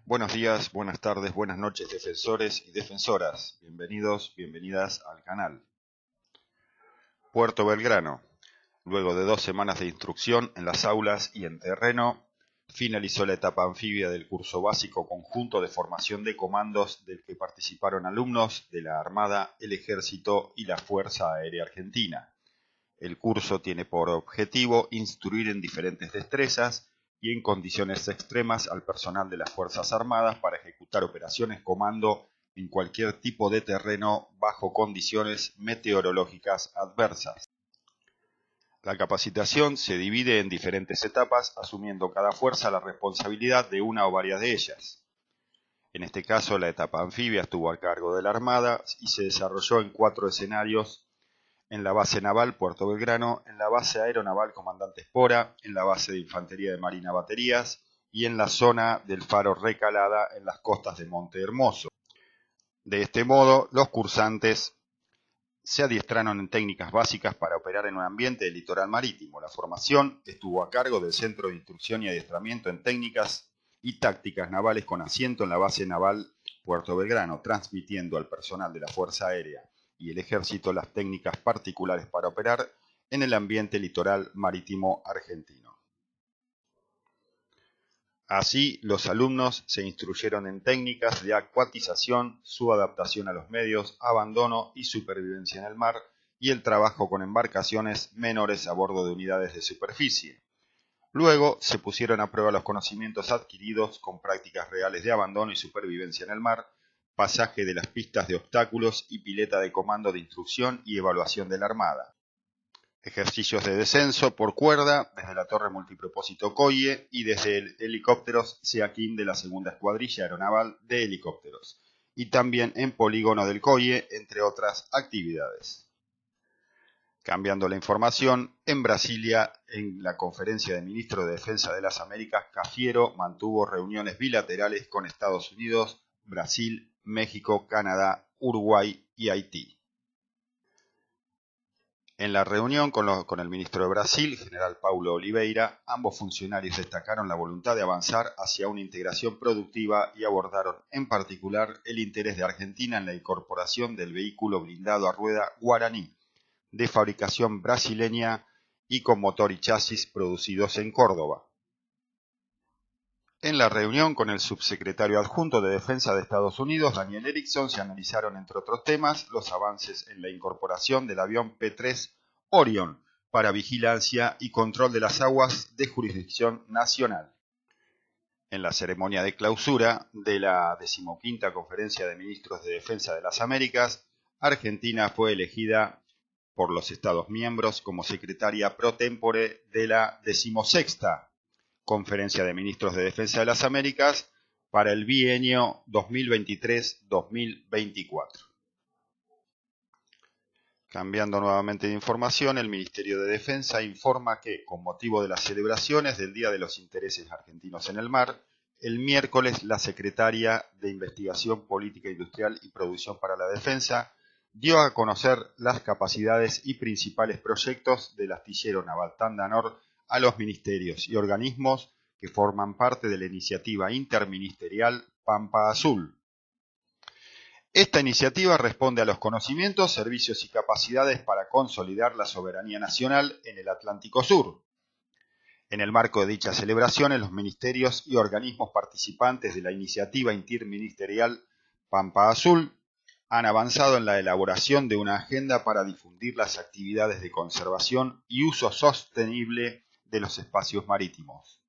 Buenos días, buenas tardes, buenas noches, defensores y defensoras. Bienvenidos, bienvenidas al canal. Puerto Belgrano. Luego de 2 semanas de instrucción en las aulas y en terreno, finalizó la etapa anfibia del curso básico conjunto de formación de comandos del que participaron alumnos de la Armada, el Ejército y la Fuerza Aérea Argentina. El curso tiene por objetivo instruir en diferentes destrezas y en condiciones extremas al personal de las Fuerzas Armadas para ejecutar operaciones comando en cualquier tipo de terreno bajo condiciones meteorológicas adversas. La capacitación se divide en diferentes etapas, asumiendo cada fuerza la responsabilidad de una o varias de ellas. En este caso, la etapa anfibia estuvo a cargo de la Armada y se desarrolló en 4 escenarios: en la base naval Puerto Belgrano, en la base aeronaval Comandante Espora, en la base de infantería de Marina Baterías y en la zona del Faro Recalada en las costas de Monte Hermoso. De este modo, los cursantes se adiestraron en técnicas básicas para operar en un ambiente de litoral marítimo. La formación estuvo a cargo del Centro de Instrucción y Adiestramiento en Técnicas y Tácticas Navales con asiento en la base naval Puerto Belgrano, transmitiendo al personal de la Fuerza Aérea y el Ejército las técnicas particulares para operar en el ambiente litoral marítimo argentino. Así, los alumnos se instruyeron en técnicas de acuatización, su adaptación a los medios, abandono y supervivencia en el mar y el trabajo con embarcaciones menores a bordo de unidades de superficie. Luego se pusieron a prueba los conocimientos adquiridos con prácticas reales de abandono y supervivencia en el mar, pasaje de las pistas de obstáculos y pileta de comando de instrucción y evaluación de la Armada. Ejercicios de descenso por cuerda desde la torre multipropósito Coye y desde el helicópteros Seaquín de la 2ª Escuadrilla Aeronaval de Helicópteros, y también en polígono del Coye, entre otras actividades. Cambiando la información, en Brasilia, en la Conferencia de Ministros de Defensa de las Américas, Cafiero mantuvo reuniones bilaterales con Estados Unidos, Brasil, México, Canadá, Uruguay y Haití. En la reunión con el ministro de Brasil, general Paulo Oliveira, ambos funcionarios destacaron la voluntad de avanzar hacia una integración productiva y abordaron en particular el interés de Argentina en la incorporación del vehículo blindado a rueda Guaraní, de fabricación brasileña y con motor y chasis producidos en Córdoba. En la reunión con el subsecretario adjunto de Defensa de Estados Unidos, Daniel Erickson, se analizaron, entre otros temas, los avances en la incorporación del avión P-3 Orion para vigilancia y control de las aguas de jurisdicción nacional. En la ceremonia de clausura de la 15ª Conferencia de Ministros de Defensa de las Américas, Argentina fue elegida por los Estados miembros como secretaria pro tempore de la 16ª Conferencia de Ministros de Defensa de las Américas para el bienio 2023-2024. Cambiando nuevamente de información, el Ministerio de Defensa informa que, con motivo de las celebraciones del Día de los Intereses Argentinos en el Mar, el miércoles la Secretaria de Investigación Política Industrial y Producción para la Defensa dio a conocer las capacidades y principales proyectos del astillero naval Tanda Nor a los ministerios y organismos que forman parte de la iniciativa interministerial Pampa Azul. Esta iniciativa responde a los conocimientos, servicios y capacidades para consolidar la soberanía nacional en el Atlántico Sur. En el marco de dichas celebraciones, los ministerios y organismos participantes de la iniciativa interministerial Pampa Azul han avanzado en la elaboración de una agenda para difundir las actividades de conservación y uso sostenible de los espacios marítimos.